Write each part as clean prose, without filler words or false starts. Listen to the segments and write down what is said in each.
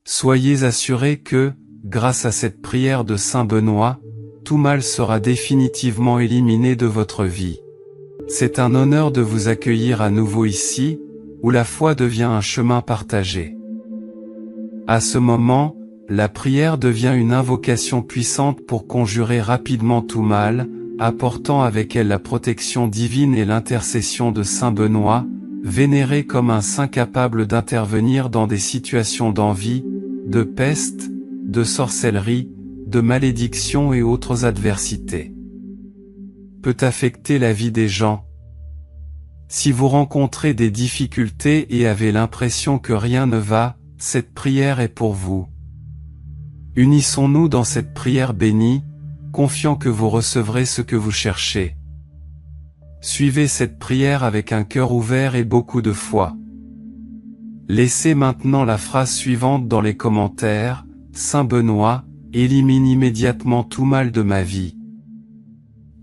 Soyez assurés que, grâce à cette prière de Saint Benoît, tout mal sera définitivement éliminé de votre vie. C'est un honneur de vous accueillir à nouveau ici, où la foi devient un chemin partagé. À ce moment, la prière devient une invocation puissante pour conjurer rapidement tout mal, apportant avec elle la protection divine et l'intercession de Saint Benoît, vénéré comme un saint capable d'intervenir dans des situations d'envie, de peste, de sorcellerie, de malédiction et autres adversités. Peut affecter la vie des gens. Si vous rencontrez des difficultés et avez l'impression que rien ne va, cette prière est pour vous. Unissons-nous dans cette prière bénie, confiant que vous recevrez ce que vous cherchez. Suivez cette prière avec un cœur ouvert et beaucoup de foi. Laissez maintenant la phrase suivante dans les commentaires: Saint Benoît, élimine immédiatement tout mal de ma vie.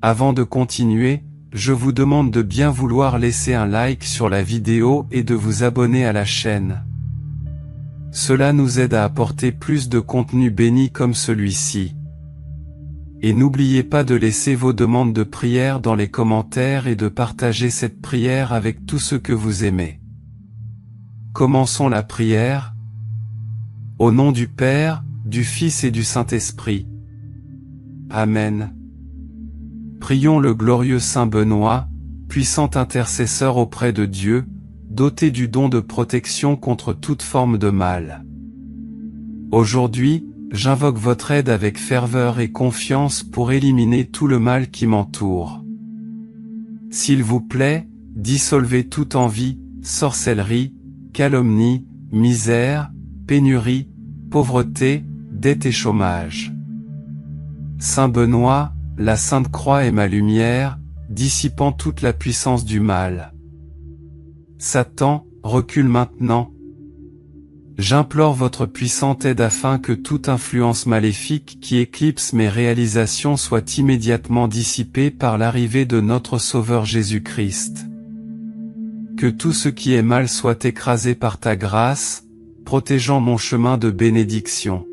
Avant de continuer, je vous demande de bien vouloir laisser un like sur la vidéo et de vous abonner à la chaîne. Cela nous aide à apporter plus de contenu béni comme celui-ci. Et n'oubliez pas de laisser vos demandes de prière dans les commentaires et de partager cette prière avec tous ceux que vous aimez. Commençons la prière. Au nom du Père, du Fils et du Saint-Esprit. Amen. Prions le glorieux Saint Benoît, puissant intercesseur auprès de Dieu, doté du don de protection contre toute forme de mal. Aujourd'hui, j'invoque votre aide avec ferveur et confiance pour éliminer tout le mal qui m'entoure. S'il vous plaît, dissolvez toute envie, sorcellerie, calomnie, misère, pénurie, pauvreté, dette et chômage. Saint Benoît, la Sainte Croix est ma lumière, dissipant toute la puissance du mal. Satan, recule maintenant. J'implore votre puissante aide afin que toute influence maléfique qui éclipse mes réalisations soit immédiatement dissipée par l'arrivée de notre Sauveur Jésus-Christ. Que tout ce qui est mal soit écrasé par ta grâce, protégeant mon chemin de bénédiction.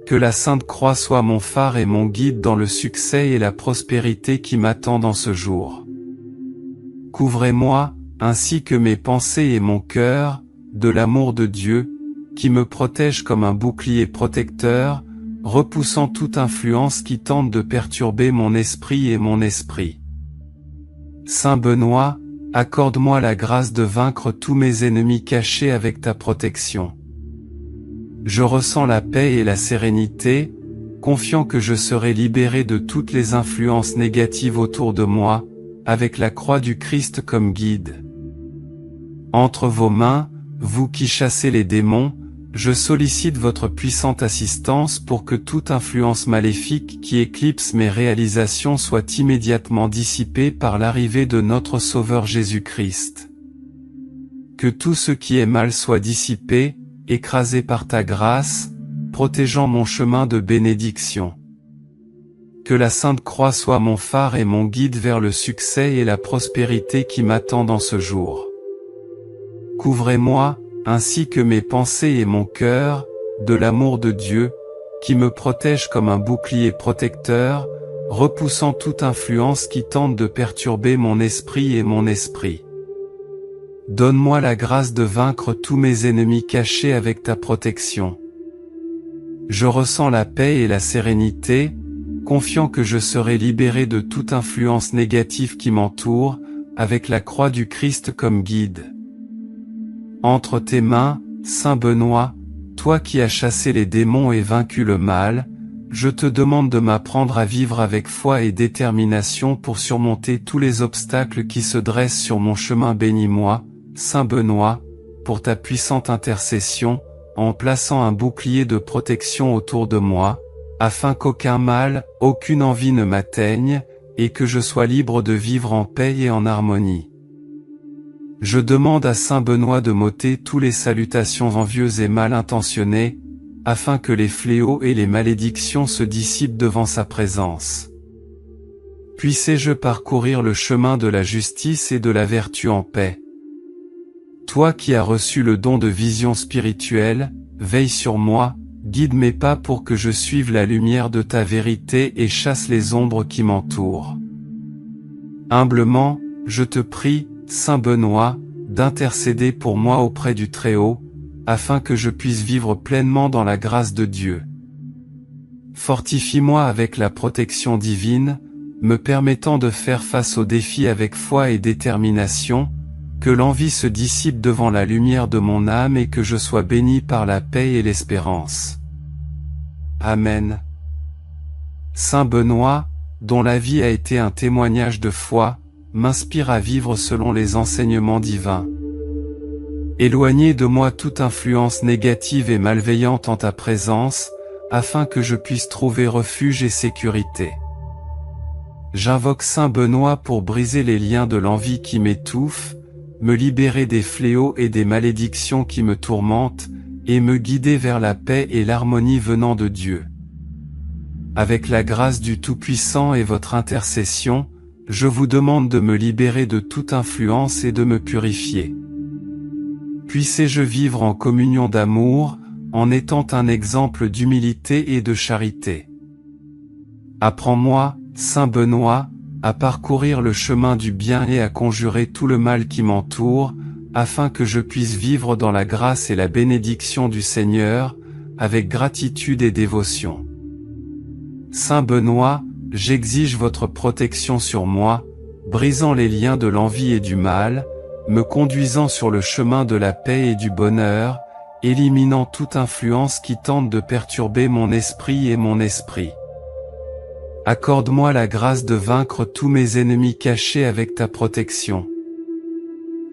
Que la Sainte Croix soit mon phare et mon guide dans le succès et la prospérité qui m'attend dans ce jour. Couvrez-moi, ainsi que mes pensées et mon cœur, de l'amour de Dieu, qui me protège comme un bouclier protecteur, repoussant toute influence qui tente de perturber mon esprit et mon esprit. Saint Benoît, accorde-moi la grâce de vaincre tous mes ennemis cachés avec ta protection. Je ressens la paix et la sérénité, confiant que je serai libéré de toutes les influences négatives autour de moi, avec la croix du Christ comme guide. Entre vos mains, vous qui chassez les démons, je sollicite votre puissante assistance pour que toute influence maléfique qui éclipse mes réalisations soit immédiatement dissipée par l'arrivée de notre Sauveur Jésus-Christ. Que tout ce qui est mal soit dissipé, écrasé par ta grâce, protégeant mon chemin de bénédiction. Que la Sainte Croix soit mon phare et mon guide vers le succès et la prospérité qui m'attend dans ce jour. Couvrez-moi, ainsi que mes pensées et mon cœur, de l'amour de Dieu, qui me protège comme un bouclier protecteur, repoussant toute influence qui tente de perturber mon esprit et mon esprit. Donne-moi la grâce de vaincre tous mes ennemis cachés avec ta protection. Je ressens la paix et la sérénité, confiant que je serai libéré de toute influence négative qui m'entoure, avec la croix du Christ comme guide. Entre tes mains, Saint Benoît, toi qui as chassé les démons et vaincu le mal, je te demande de m'apprendre à vivre avec foi et détermination pour surmonter tous les obstacles qui se dressent sur mon chemin. Bénis-moi, Saint Benoît, pour ta puissante intercession, en plaçant un bouclier de protection autour de moi, afin qu'aucun mal, aucune envie ne m'atteigne, et que je sois libre de vivre en paix et en harmonie. Je demande à Saint Benoît de m'ôter tous les salutations envieuses et mal intentionnées, afin que les fléaux et les malédictions se dissipent devant sa présence. Puissé-je parcourir le chemin de la justice et de la vertu en paix. Toi qui as reçu le don de vision spirituelle, veille sur moi, guide mes pas pour que je suive la lumière de ta vérité et chasse les ombres qui m'entourent. Humblement, je te prie, Saint Benoît, d'intercéder pour moi auprès du Très-Haut, afin que je puisse vivre pleinement dans la grâce de Dieu. Fortifie-moi avec la protection divine, me permettant de faire face aux défis avec foi et détermination, que l'envie se dissipe devant la lumière de mon âme et que je sois béni par la paix et l'espérance. Amen. Saint Benoît, dont la vie a été un témoignage de foi, m'inspire à vivre selon les enseignements divins. Éloignez de moi toute influence négative et malveillante en ta présence, afin que je puisse trouver refuge et sécurité. J'invoque Saint Benoît pour briser les liens de l'envie qui m'étouffe, me libérer des fléaux et des malédictions qui me tourmentent, et me guider vers la paix et l'harmonie venant de Dieu. Avec la grâce du Tout-Puissant et votre intercession, je vous demande de me libérer de toute influence et de me purifier. Puissé-je vivre en communion d'amour, en étant un exemple d'humilité et de charité. Apprends-moi, Saint Benoît, à parcourir le chemin du bien et à conjurer tout le mal qui m'entoure, afin que je puisse vivre dans la grâce et la bénédiction du Seigneur, avec gratitude et dévotion. Saint Benoît, j'exige votre protection sur moi, brisant les liens de l'envie et du mal, me conduisant sur le chemin de la paix et du bonheur, éliminant toute influence qui tente de perturber mon esprit et mon esprit. Accorde-moi la grâce de vaincre tous mes ennemis cachés avec ta protection.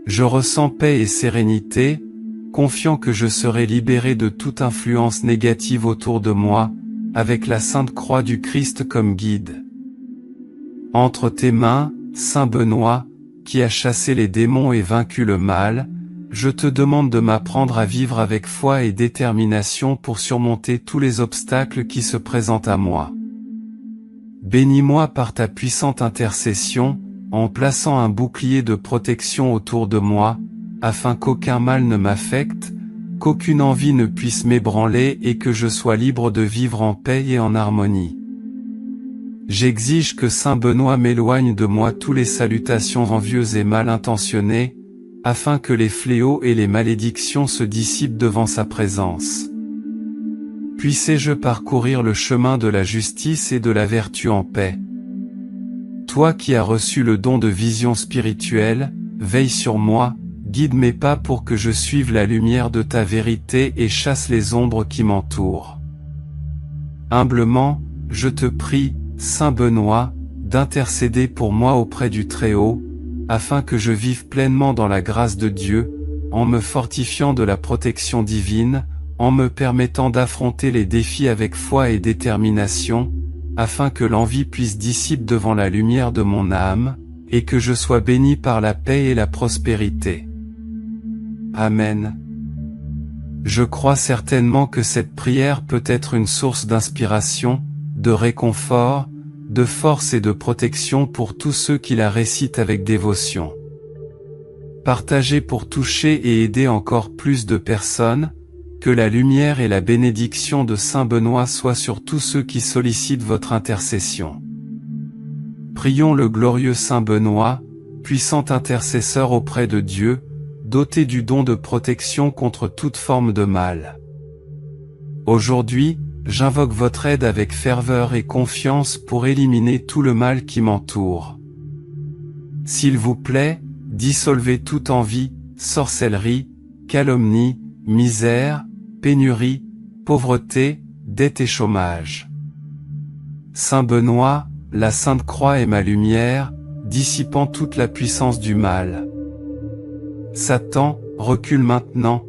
Je ressens paix et sérénité, confiant que je serai libéré de toute influence négative autour de moi, avec la Sainte Croix du Christ comme guide. Entre tes mains, Saint Benoît, qui a chassé les démons et vaincu le mal, je te demande de m'apprendre à vivre avec foi et détermination pour surmonter tous les obstacles qui se présentent à moi. Bénis-moi par ta puissante intercession, en plaçant un bouclier de protection autour de moi, afin qu'aucun mal ne m'affecte, qu'aucune envie ne puisse m'ébranler et que je sois libre de vivre en paix et en harmonie. J'exige que Saint Benoît m'éloigne de moi tous les salutations envieuses et mal intentionnées, afin que les fléaux et les malédictions se dissipent devant sa présence. Puissé-je parcourir le chemin de la justice et de la vertu en paix. Toi qui as reçu le don de vision spirituelle, veille sur moi, guide mes pas pour que je suive la lumière de ta vérité et chasse les ombres qui m'entourent. Humblement, je te prie, Saint Benoît, d'intercéder pour moi auprès du Très-Haut, afin que je vive pleinement dans la grâce de Dieu, en me fortifiant de la protection divine, en me permettant d'affronter les défis avec foi et détermination, afin que l'envie puisse dissiper devant la lumière de mon âme, et que je sois béni par la paix et la prospérité. Amen. Je crois certainement que cette prière peut être une source d'inspiration, de réconfort, de force et de protection pour tous ceux qui la récitent avec dévotion. Partagez pour toucher et aider encore plus de personnes, que la lumière et la bénédiction de Saint Benoît soient sur tous ceux qui sollicitent votre intercession. Prions le glorieux Saint Benoît, puissant intercesseur auprès de Dieu, doté du don de protection contre toute forme de mal. Aujourd'hui, j'invoque votre aide avec ferveur et confiance pour éliminer tout le mal qui m'entoure. S'il vous plaît, dissolvez toute envie, sorcellerie, calomnie, misère, pénurie, pauvreté, dette et chômage. Saint Benoît, la Sainte Croix est ma lumière, dissipant toute la puissance du mal. Satan, recule maintenant.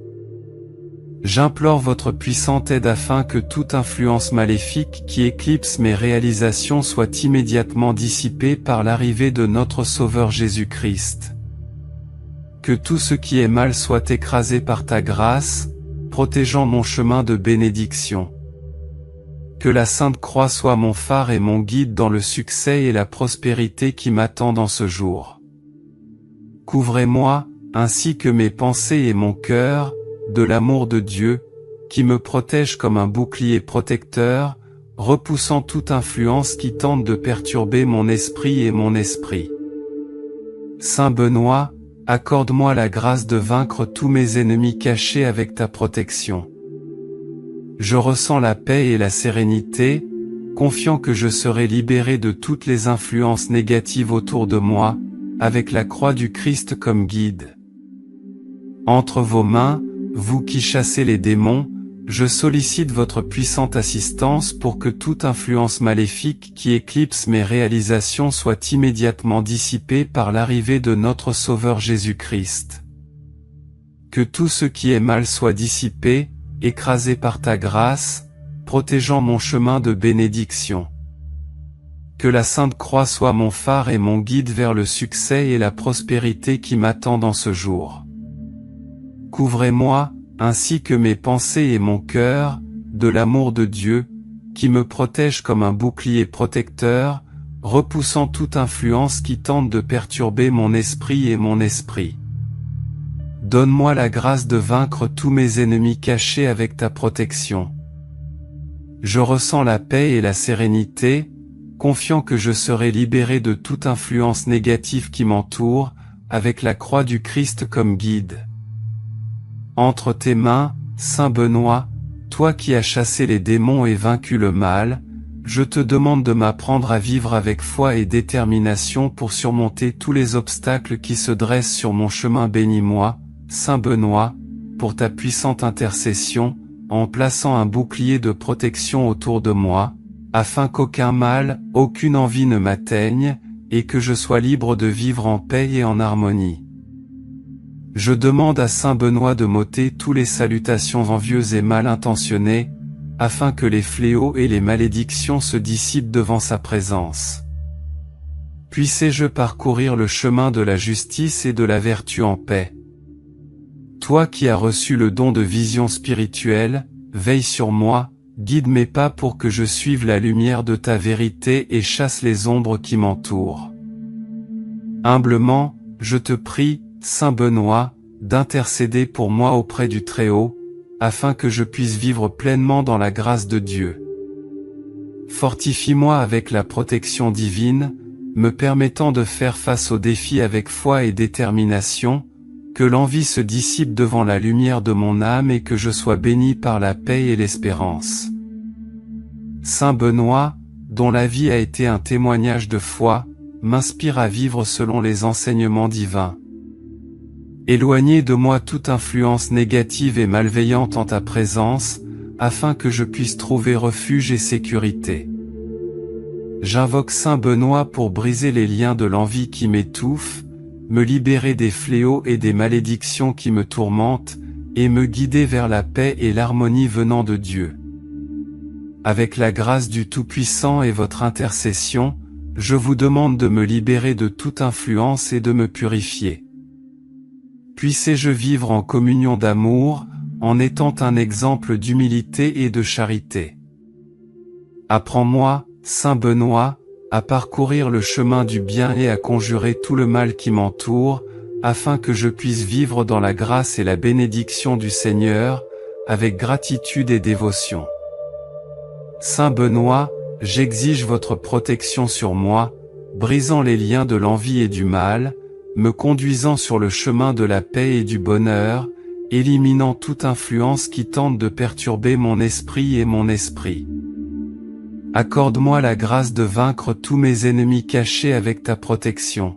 J'implore votre puissante aide afin que toute influence maléfique qui éclipse mes réalisations soit immédiatement dissipée par l'arrivée de notre Sauveur Jésus-Christ. Que tout ce qui est mal soit écrasé par ta grâce, protégeant mon chemin de bénédiction. Que la Sainte Croix soit mon phare et mon guide dans le succès et la prospérité qui m'attend dans ce jour. Couvrez-moi, ainsi que mes pensées et mon cœur, de l'amour de Dieu, qui me protège comme un bouclier protecteur, repoussant toute influence qui tente de perturber mon esprit et mon esprit. Saint Benoît, accorde-moi la grâce de vaincre tous mes ennemis cachés avec ta protection. Je ressens la paix et la sérénité, confiant que je serai libéré de toutes les influences négatives autour de moi, avec la croix du Christ comme guide. Entre vos mains, vous qui chassez les démons, je sollicite votre puissante assistance pour que toute influence maléfique qui éclipse mes réalisations soit immédiatement dissipée par l'arrivée de notre Sauveur Jésus-Christ. Que tout ce qui est mal soit dissipé, écrasé par ta grâce, protégeant mon chemin de bénédiction. Que la Sainte Croix soit mon phare et mon guide vers le succès et la prospérité qui m'attend dans ce jour. Couvrez-moi, ainsi que mes pensées et mon cœur, de l'amour de Dieu, qui me protège comme un bouclier protecteur, repoussant toute influence qui tente de perturber mon esprit et mon esprit. Donne-moi la grâce de vaincre tous mes ennemis cachés avec ta protection. Je ressens la paix et la sérénité, confiant que je serai libéré de toute influence négative qui m'entoure, avec la croix du Christ comme guide. Entre tes mains, Saint Benoît, toi qui as chassé les démons et vaincu le mal, je te demande de m'apprendre à vivre avec foi et détermination pour surmonter tous les obstacles qui se dressent sur mon chemin. Bénis-moi, Saint Benoît, pour ta puissante intercession, en plaçant un bouclier de protection autour de moi, afin qu'aucun mal, aucune envie ne m'atteigne, et que je sois libre de vivre en paix et en harmonie. Je demande à Saint Benoît de m'ôter toutes les salutations envieuses et mal intentionnées, afin que les fléaux et les malédictions se dissipent devant sa présence. Puissé-je parcourir le chemin de la justice et de la vertu en paix. Toi qui as reçu le don de vision spirituelle, veille sur moi, guide mes pas pour que je suive la lumière de ta vérité et chasse les ombres qui m'entourent. Humblement, je te prie, Saint Benoît, d'intercéder pour moi auprès du Très-Haut, afin que je puisse vivre pleinement dans la grâce de Dieu. Fortifie-moi avec la protection divine, me permettant de faire face aux défis avec foi et détermination, que l'envie se dissipe devant la lumière de mon âme et que je sois béni par la paix et l'espérance. Saint Benoît, dont la vie a été un témoignage de foi, m'inspire à vivre selon les enseignements divins. Éloignez de moi toute influence négative et malveillante en ta présence, afin que je puisse trouver refuge et sécurité. J'invoque Saint Benoît pour briser les liens de l'envie qui m'étouffe, me libérer des fléaux et des malédictions qui me tourmentent, et me guider vers la paix et l'harmonie venant de Dieu. Avec la grâce du Tout-Puissant et votre intercession, je vous demande de me libérer de toute influence et de me purifier. Puissé-je vivre en communion d'amour, en étant un exemple d'humilité et de charité. Apprends-moi, Saint Benoît, à parcourir le chemin du bien et à conjurer tout le mal qui m'entoure, afin que je puisse vivre dans la grâce et la bénédiction du Seigneur, avec gratitude et dévotion. Saint Benoît, j'exige votre protection sur moi, brisant les liens de l'envie et du mal, me conduisant sur le chemin de la paix et du bonheur, éliminant toute influence qui tente de perturber mon esprit et mon esprit. Accorde-moi la grâce de vaincre tous mes ennemis cachés avec ta protection.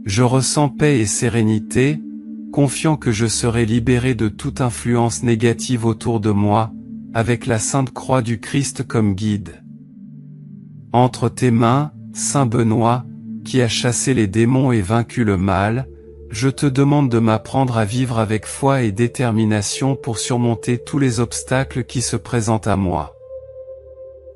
Je ressens paix et sérénité, confiant que je serai libéré de toute influence négative autour de moi, avec la Sainte Croix du Christ comme guide. Entre tes mains, Saint Benoît, qui a chassé les démons et vaincu le mal, je te demande de m'apprendre à vivre avec foi et détermination pour surmonter tous les obstacles qui se présentent à moi.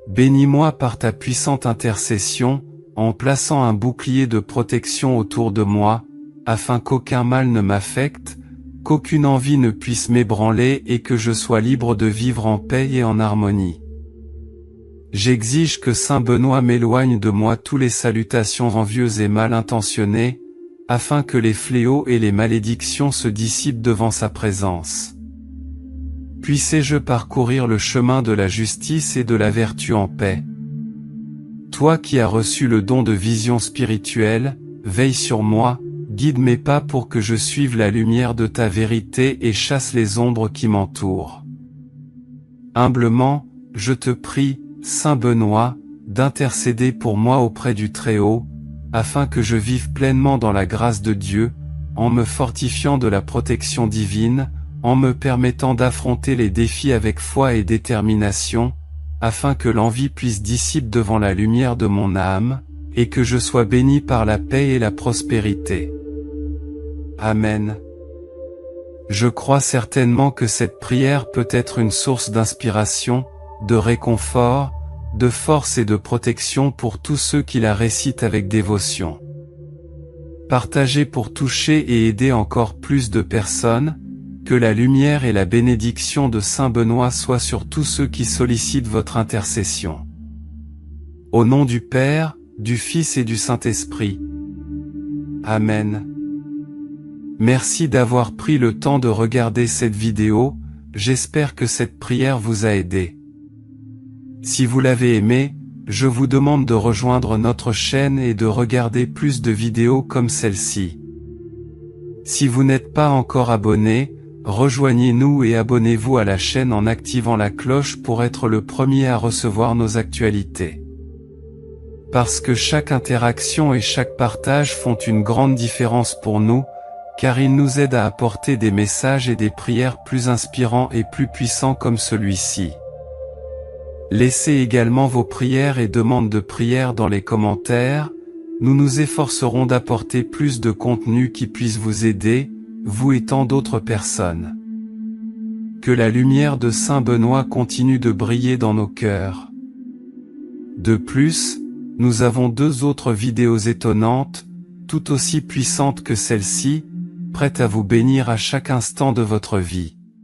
Bénis-moi par ta puissante intercession, en plaçant un bouclier de protection autour de moi, afin qu'aucun mal ne m'affecte, qu'aucune envie ne puisse m'ébranler et que je sois libre de vivre en paix et en harmonie. J'exige que Saint Benoît m'éloigne de moi toutes les salutations envieuses et mal intentionnées, afin que les fléaux et les malédictions se dissipent devant sa présence. Puissé-je parcourir le chemin de la justice et de la vertu en paix. Toi qui as reçu le don de vision spirituelle, veille sur moi, guide mes pas pour que je suive la lumière de ta vérité et chasse les ombres qui m'entourent. Humblement, je te prie, Saint Benoît, d'intercéder pour moi auprès du Très-Haut, afin que je vive pleinement dans la grâce de Dieu, en me fortifiant de la protection divine, en me permettant d'affronter les défis avec foi et détermination, afin que l'envie puisse dissiper devant la lumière de mon âme, et que je sois béni par la paix et la prospérité. Amen. Je crois certainement que cette prière peut être une source d'inspiration, de réconfort, de force et de protection pour tous ceux qui la récitent avec dévotion. Partagez pour toucher et aider encore plus de personnes, que la lumière et la bénédiction de Saint Benoît soient sur tous ceux qui sollicitent votre intercession. Au nom du Père, du Fils et du Saint-Esprit. Amen. Merci d'avoir pris le temps de regarder cette vidéo, j'espère que cette prière vous a aidé. Si vous l'avez aimé, je vous demande de rejoindre notre chaîne et de regarder plus de vidéos comme celle-ci. Si vous n'êtes pas encore abonné, rejoignez-nous et abonnez-vous à la chaîne en activant la cloche pour être le premier à recevoir nos actualités. Parce que chaque interaction et chaque partage font une grande différence pour nous, car ils nous aident à apporter des messages et des prières plus inspirants et plus puissants comme celui-ci. Laissez également vos prières et demandes de prière dans les commentaires, nous nous efforcerons d'apporter plus de contenu qui puisse vous aider, vous et tant d'autres personnes. Que la lumière de Saint Benoît continue de briller dans nos cœurs. De plus, nous avons 2 autres vidéos étonnantes, tout aussi puissantes que celle-ci, prêtes à vous bénir à chaque instant de votre vie.